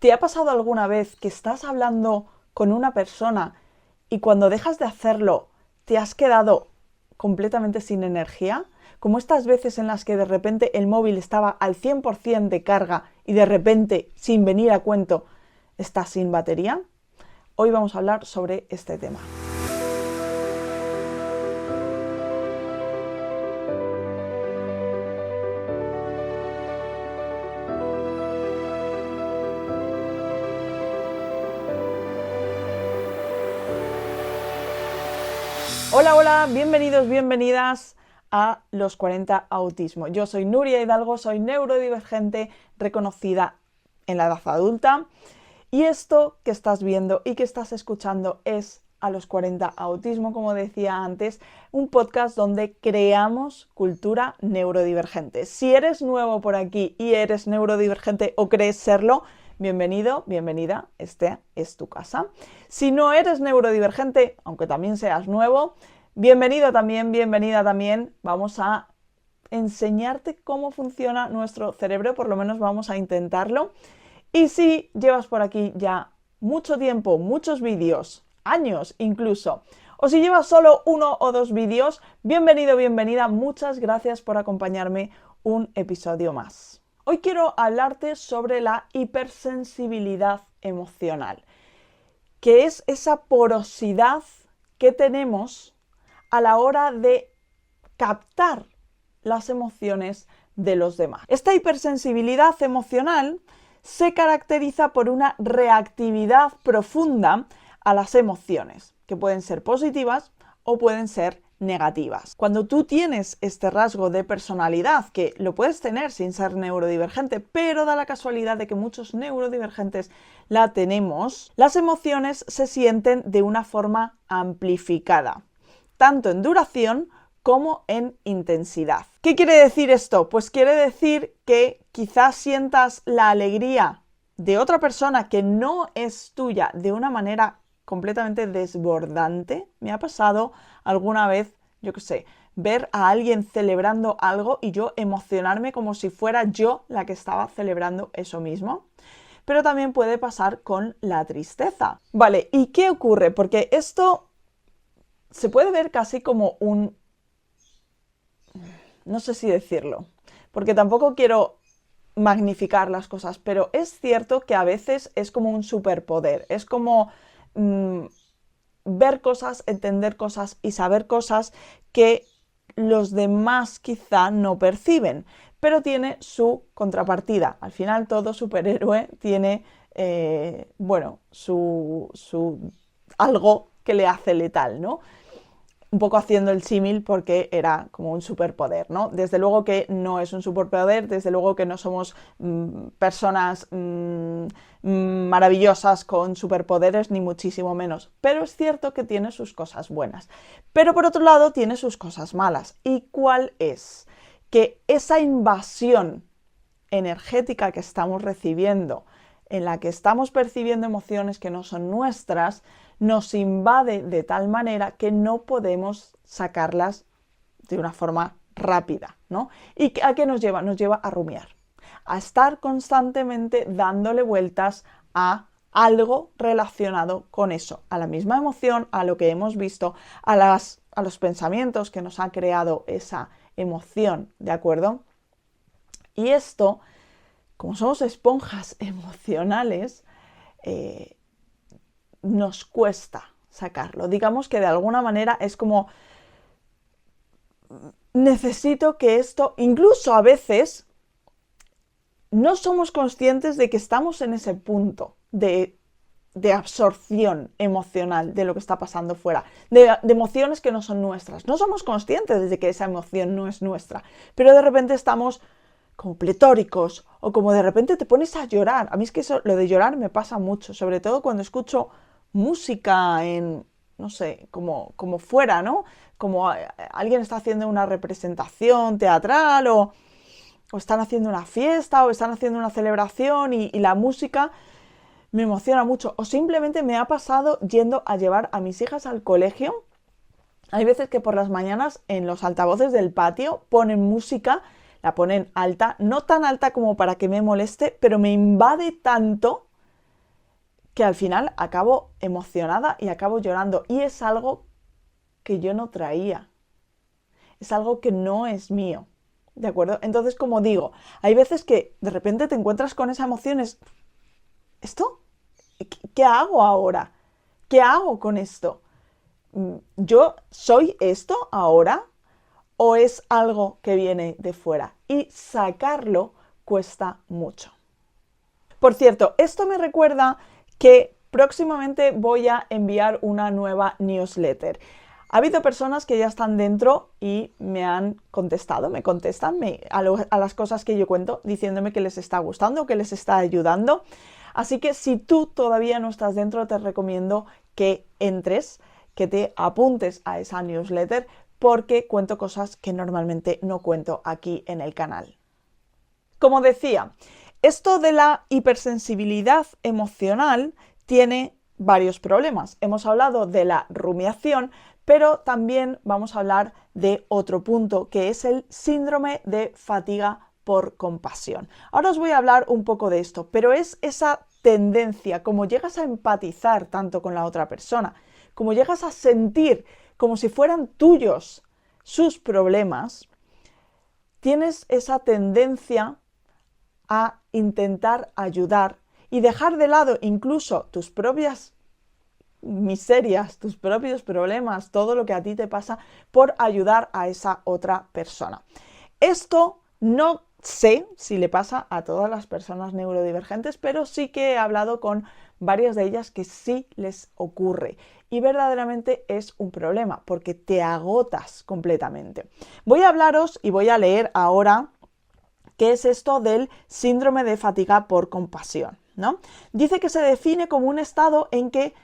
¿Te ha pasado alguna vez que estás hablando con una persona y cuando dejas de hacerlo te has quedado completamente sin energía? Como estas veces en las que de repente el móvil estaba al 100% de carga y de repente, sin venir a cuento, está sin batería. Hoy vamos a hablar sobre este tema. Hola, hola, bienvenidos, bienvenidas a Los 40 Autismo. Yo soy Nuria Hidalgo, soy neurodivergente reconocida en la edad adulta y esto que estás viendo y que estás escuchando es A los 40 Autismo, como decía antes, un podcast donde creamos cultura neurodivergente. Si eres nuevo por aquí y eres neurodivergente o crees serlo, bienvenido, bienvenida, esta es tu casa. Si no eres neurodivergente, aunque también seas nuevo, bienvenido también, bienvenida también. Vamos a enseñarte cómo funciona nuestro cerebro, por lo menos vamos a intentarlo. Y si llevas por aquí ya mucho tiempo, muchos vídeos, años incluso, o si llevas solo 1 o 2 vídeos, bienvenido, bienvenida, muchas gracias por acompañarme un episodio más. Hoy quiero hablarte sobre la hipersensibilidad emocional, que es esa porosidad que tenemos a la hora de captar las emociones de los demás. Esta hipersensibilidad emocional se caracteriza por una reactividad profunda a las emociones, que pueden ser positivas o pueden ser negativas. Cuando tú tienes este rasgo de personalidad, que lo puedes tener sin ser neurodivergente, pero da la casualidad de que muchos neurodivergentes la tenemos, las emociones se sienten de una forma amplificada, tanto en duración como en intensidad. ¿Qué quiere decir esto? Pues quiere decir que quizás sientas la alegría de otra persona que no es tuya de una manera completamente desbordante. Me ha pasado alguna vez, yo qué sé, ver a alguien celebrando algo y yo emocionarme como si fuera yo la que estaba celebrando eso mismo. Pero también puede pasar con la tristeza. Vale, ¿y qué ocurre? Porque esto se puede ver casi como un... no sé si decirlo, porque tampoco quiero magnificar las cosas, pero es cierto que a veces es como un superpoder, es como ver cosas, entender cosas y saber cosas que los demás quizá no perciben, pero tiene su contrapartida. Al final todo superhéroe tiene, su algo que le hace letal, ¿no? Un poco haciendo el símil porque era como un superpoder, ¿no? Desde luego que no es un superpoder, desde luego que no somos personas maravillosas con superpoderes, ni muchísimo menos. Pero es cierto que tiene sus cosas buenas. Pero por otro lado tiene sus cosas malas. ¿Y cuál es? Que esa invasión energética que estamos recibiendo, en la que estamos percibiendo emociones que no son nuestras, nos invade de tal manera que no podemos sacarlas de una forma rápida, ¿no? ¿Y a qué nos lleva? Nos lleva a rumiar, a estar constantemente dándole vueltas a algo relacionado con eso, a la misma emoción, a lo que hemos visto, a los pensamientos que nos ha creado esa emoción, ¿de acuerdo? Y esto, como somos esponjas emocionales, nos cuesta sacarlo. Digamos que de alguna manera es como necesito que esto, incluso a veces no somos conscientes de que estamos en ese punto de absorción emocional de lo que está pasando fuera, de emociones que no son nuestras. No somos conscientes de que esa emoción no es nuestra, pero de repente estamos como pletóricos o como de repente te pones a llorar. A mí es que eso, lo de llorar me pasa mucho, sobre todo cuando escucho música en, no sé, como fuera, ¿no? Como alguien está haciendo una representación teatral o están haciendo una fiesta o están haciendo una celebración y la música me emociona mucho. O simplemente me ha pasado yendo a llevar a mis hijas al colegio. Hay veces que por las mañanas en los altavoces del patio ponen música, la ponen alta, no tan alta como para que me moleste, pero me invade tanto que al final acabo emocionada y acabo llorando. Y es algo que yo no traía. Es algo que no es mío. ¿De acuerdo? Entonces, como digo, hay veces que de repente te encuentras con esas emociones. ¿Esto? ¿Qué hago ahora? ¿Qué hago con esto? ¿Yo soy esto ahora? ¿O es algo que viene de fuera? Y sacarlo cuesta mucho. Por cierto, esto me recuerda que próximamente voy a enviar una nueva newsletter. Ha habido personas que ya están dentro y me han contestado, me contestan a las cosas que yo cuento, diciéndome que les está gustando, que les está ayudando. Así que si tú todavía no estás dentro, te recomiendo que entres, que te apuntes a esa newsletter, porque cuento cosas que normalmente no cuento aquí en el canal. Como decía, esto de la hipersensibilidad emocional tiene varios problemas. Hemos hablado de la rumiación, pero también vamos a hablar de otro punto, que es el síndrome de fatiga por compasión. Ahora os voy a hablar un poco de esto, pero es esa tendencia, como llegas a empatizar tanto con la otra persona, como llegas a sentir como si fueran tuyos sus problemas, tienes esa tendencia a intentar ayudar y dejar de lado incluso tus propias miserias, tus propios problemas, todo lo que a ti te pasa, por ayudar a esa otra persona. Esto no sé si le pasa a todas las personas neurodivergentes, pero sí que he hablado con varias de ellas que sí les ocurre y verdaderamente es un problema porque te agotas completamente. Voy a hablaros y voy a leer ahora qué es esto del síndrome de fatiga por compasión, ¿no? Dice que se define como un estado en que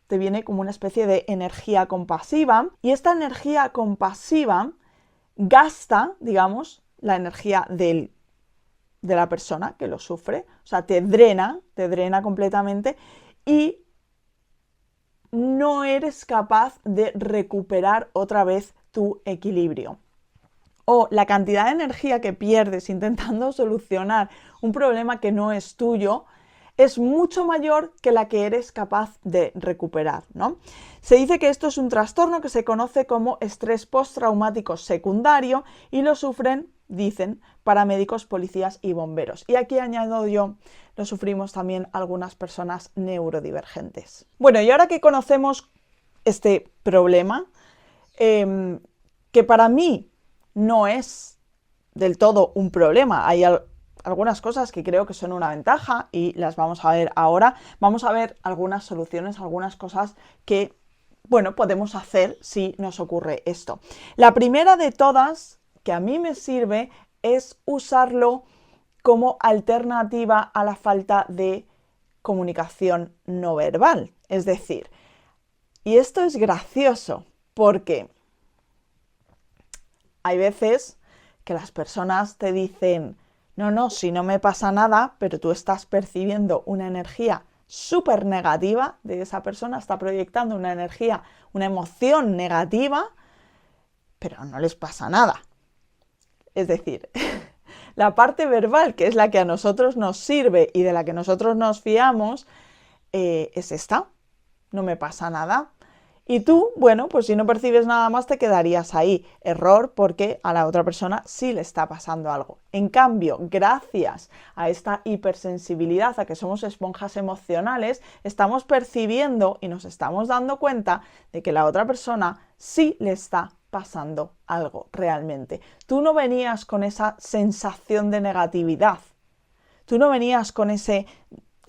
te viene como una especie de energía compasiva y esta energía compasiva gasta, digamos, la energía de la persona que lo sufre, o sea, te drena completamente y no eres capaz de recuperar otra vez tu equilibrio. O la cantidad de energía que pierdes intentando solucionar un problema que no es tuyo es mucho mayor que la que eres capaz de recuperar, ¿no? Se dice que esto es un trastorno que se conoce como estrés postraumático secundario y lo sufren, dicen, paramédicos, policías y bomberos. Y aquí añado yo, lo sufrimos también algunas personas neurodivergentes. Bueno, y ahora que conocemos este problema, que para mí no es del todo un problema, hay algunas cosas que creo que son una ventaja y las vamos a ver ahora. Vamos a ver algunas soluciones, algunas cosas que, bueno, podemos hacer si nos ocurre esto. La primera de todas, que a mí me sirve, es usarlo como alternativa a la falta de comunicación no verbal. Es decir, y esto es gracioso porque hay veces que las personas te dicen: no, si no me pasa nada, pero tú estás percibiendo una energía súper negativa de esa persona, está proyectando una energía, una emoción negativa, pero no les pasa nada. Es decir, la parte verbal, que es la que a nosotros nos sirve y de la que nosotros nos fiamos, es esta: no me pasa nada. Y tú, bueno, pues si no percibes nada más te quedarías ahí. Error, porque a la otra persona sí le está pasando algo. En cambio, gracias a esta hipersensibilidad, a que somos esponjas emocionales, estamos percibiendo y nos estamos dando cuenta de que la otra persona sí le está pasando algo realmente. Tú no venías con esa sensación de negatividad. Tú no venías con ese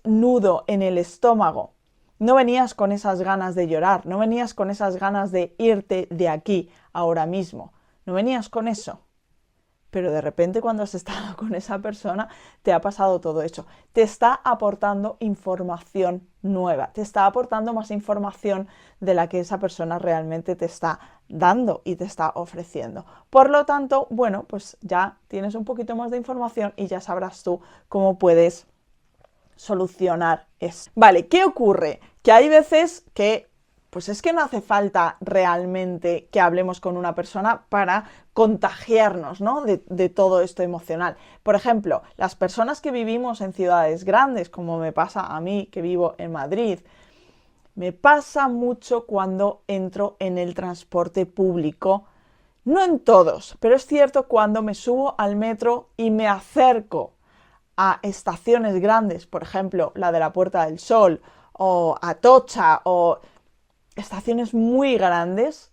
nudo en el estómago. No venías con esas ganas de llorar, no venías con esas ganas de irte de aquí ahora mismo, no venías con eso. Pero de repente cuando has estado con esa persona te ha pasado todo eso. Te está aportando información nueva, te está aportando más información de la que esa persona realmente te está dando y te está ofreciendo. Por lo tanto, bueno, pues ya tienes un poquito más de información y ya sabrás tú cómo puedes solucionar eso. Vale, ¿qué ocurre? Que hay veces que pues es que no hace falta realmente que hablemos con una persona para contagiarnos, ¿no? de todo esto emocional. Por ejemplo, las personas que vivimos en ciudades grandes, como me pasa a mí que vivo en Madrid, me pasa mucho cuando entro en el transporte público. No en todos, pero es cierto cuando me subo al metro y me acerco a estaciones grandes, por ejemplo, la de la Puerta del Sol o Atocha o estaciones muy grandes,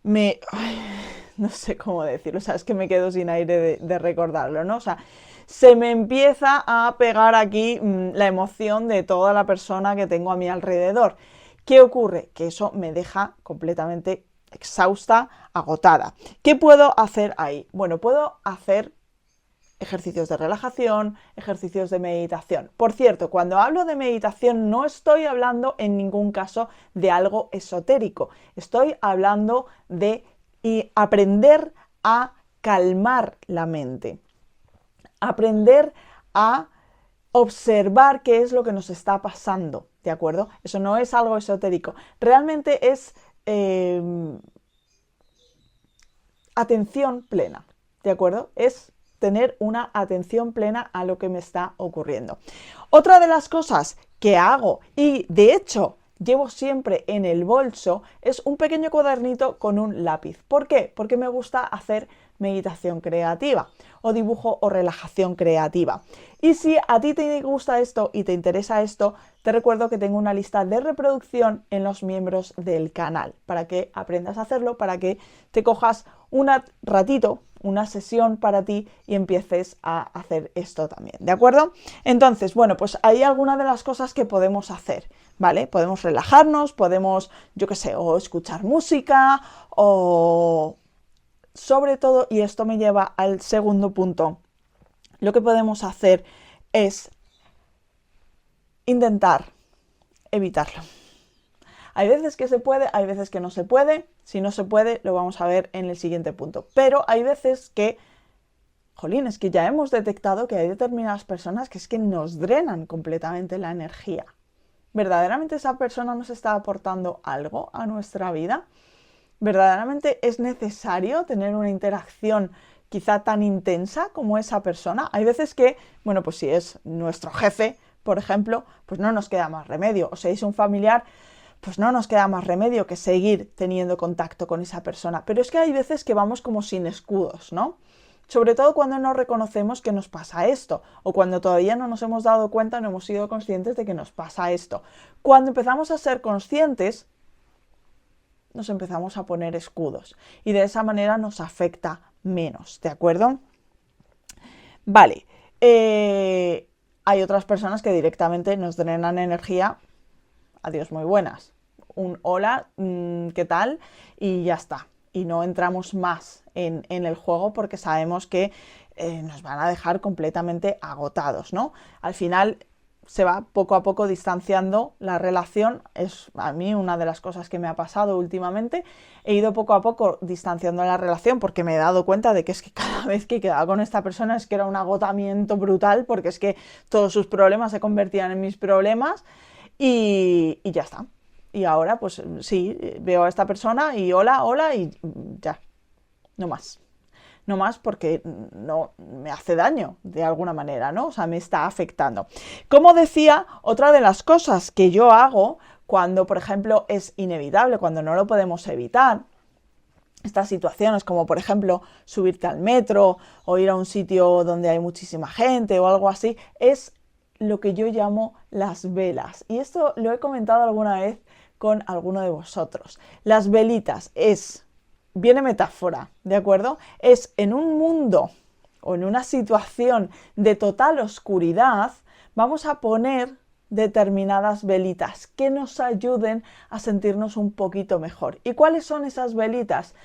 no sé cómo decirlo, o sea, es que me quedo sin aire de recordarlo, ¿no? O sea, se me empieza a pegar aquí la emoción de toda la persona que tengo a mi alrededor. ¿Qué ocurre? Que eso me deja completamente exhausta, agotada. ¿Qué puedo hacer ahí? Bueno, puedo hacer ejercicios de relajación, ejercicios de meditación. Por cierto, cuando hablo de meditación no estoy hablando en ningún caso de algo esotérico, estoy hablando de aprender a calmar la mente, aprender a observar qué es lo que nos está pasando, ¿de acuerdo? Eso no es algo esotérico, realmente es atención plena, ¿de acuerdo? Es tener una atención plena a lo que me está ocurriendo. Otra de las cosas que hago, y de hecho llevo siempre en el bolso, es un pequeño cuadernito con un lápiz. ¿Por qué? Porque me gusta hacer meditación creativa o dibujo o relajación creativa. Y si a ti te gusta esto y te interesa esto, te recuerdo que tengo una lista de reproducción en los miembros del canal para que aprendas a hacerlo, para que te cojas un ratito, una sesión para ti y empieces a hacer esto también, ¿de acuerdo? Entonces, bueno, pues hay algunas de las cosas que podemos hacer, ¿vale? Podemos relajarnos, podemos, yo qué sé, o escuchar música, o sobre todo, y esto me lleva al segundo punto, lo que podemos hacer es intentar evitarlo. Hay veces que se puede, hay veces que no se puede. Si no se puede, lo vamos a ver en el siguiente punto. Pero hay veces que, jolín, es que ya hemos detectado que hay determinadas personas que es que nos drenan completamente la energía. ¿Verdaderamente esa persona nos está aportando algo a nuestra vida? ¿Verdaderamente es necesario tener una interacción quizá tan intensa como esa persona? Hay veces que, bueno, pues si es nuestro jefe, por ejemplo, pues no nos queda más remedio. O si es un familiar, pues no nos queda más remedio que seguir teniendo contacto con esa persona. Pero es que hay veces que vamos como sin escudos, ¿no? Sobre todo cuando no reconocemos que nos pasa esto, o cuando todavía no nos hemos dado cuenta, no hemos sido conscientes de que nos pasa esto. Cuando empezamos a ser conscientes, nos empezamos a poner escudos y de esa manera nos afecta menos, ¿de acuerdo? Vale, hay otras personas que directamente nos drenan energía. Adiós, muy buenas. Un hola, ¿qué tal? Y ya está. Y no entramos más en el juego porque sabemos que nos van a dejar completamente agotados, ¿no? Al final se va poco a poco distanciando la relación. Es a mí una de las cosas que me ha pasado últimamente. He ido poco a poco distanciando la relación porque me he dado cuenta de que es que cada vez que quedaba con esta persona es que era un agotamiento brutal, porque es que todos sus problemas se convertían en mis problemas y ya está. Y ahora pues sí, veo a esta persona y hola, hola y ya, no más. No más porque no me hace daño de alguna manera, ¿no? O sea, me está afectando. Como decía, otra de las cosas que yo hago cuando, por ejemplo, es inevitable, cuando no lo podemos evitar, estas situaciones como, por ejemplo, subirte al metro o ir a un sitio donde hay muchísima gente o algo así, es lo que yo llamo las velas. Y esto lo he comentado alguna vez con alguno de vosotros. Las velitas viene metáfora, ¿de acuerdo? Es en un mundo o en una situación de total oscuridad, vamos a poner determinadas velitas que nos ayuden a sentirnos un poquito mejor. ¿Y cuáles son esas velitas?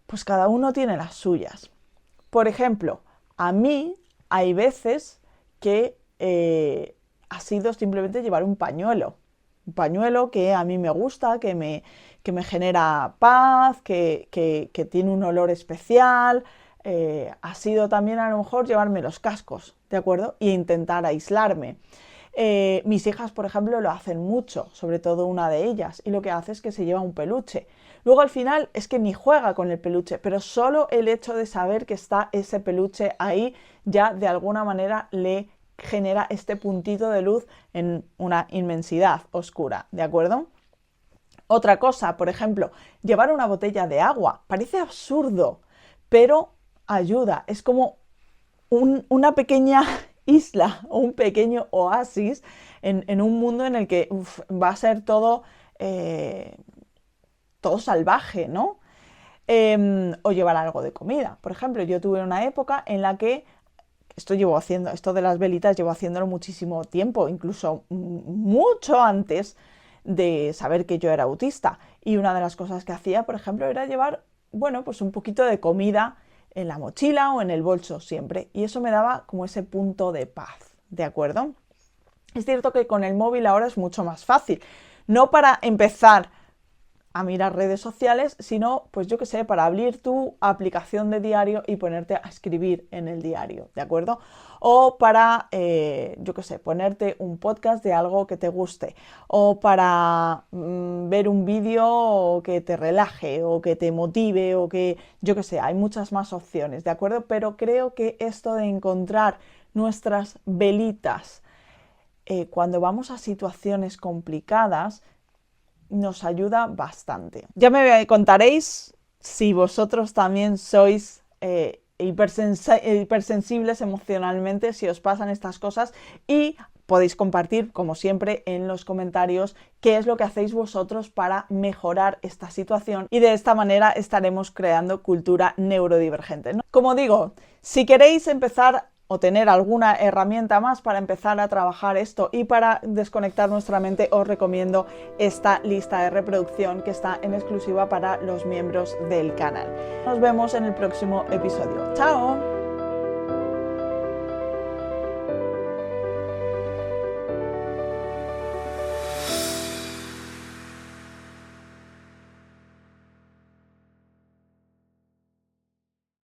Pues cada uno tiene las suyas. Por ejemplo, a mí hay veces que ha sido simplemente llevar un pañuelo que a mí me gusta, que me genera paz, que tiene un olor especial. Ha sido también a lo mejor llevarme los cascos, ¿de acuerdo? E intentar aislarme. Mis hijas, por ejemplo, lo hacen mucho, sobre todo una de ellas, y lo que hace es que se lleva un peluche. Luego al final es que ni juega con el peluche, pero solo el hecho de saber que está ese peluche ahí ya de alguna manera le genera este puntito de luz en una inmensidad oscura, ¿de acuerdo? Otra cosa, por ejemplo, llevar una botella de agua. Parece absurdo, pero ayuda. Es como una pequeña isla o un pequeño oasis en un mundo en el que va a ser todo, todo salvaje, ¿no? O llevar algo de comida. Por ejemplo, yo tuve una época en la que esto de las velitas llevo haciéndolo muchísimo tiempo, incluso mucho antes de saber que yo era autista. Y una de las cosas que hacía, por ejemplo, era llevar, bueno, pues un poquito de comida en la mochila o en el bolso siempre. Y eso me daba como ese punto de paz, ¿de acuerdo? Es cierto que con el móvil ahora es mucho más fácil. No para empezar a mirar redes sociales, sino, pues yo qué sé, para abrir tu aplicación de diario y ponerte a escribir en el diario, ¿de acuerdo? O para, yo qué sé, ponerte un podcast de algo que te guste, o para ver un vídeo que te relaje, o que te motive, o que, yo qué sé, hay muchas más opciones, ¿de acuerdo? Pero creo que esto de encontrar nuestras velitas cuando vamos a situaciones complicadas, nos ayuda bastante. Ya me contaréis si vosotros también sois hipersensibles emocionalmente, si os pasan estas cosas, y podéis compartir, como siempre, en los comentarios qué es lo que hacéis vosotros para mejorar esta situación, y de esta manera estaremos creando cultura neurodivergente, ¿no? Como digo, si queréis empezar o tener alguna herramienta más para empezar a trabajar esto y para desconectar nuestra mente, os recomiendo esta lista de reproducción que está en exclusiva para los miembros del canal. Nos vemos en el próximo episodio. ¡Chao!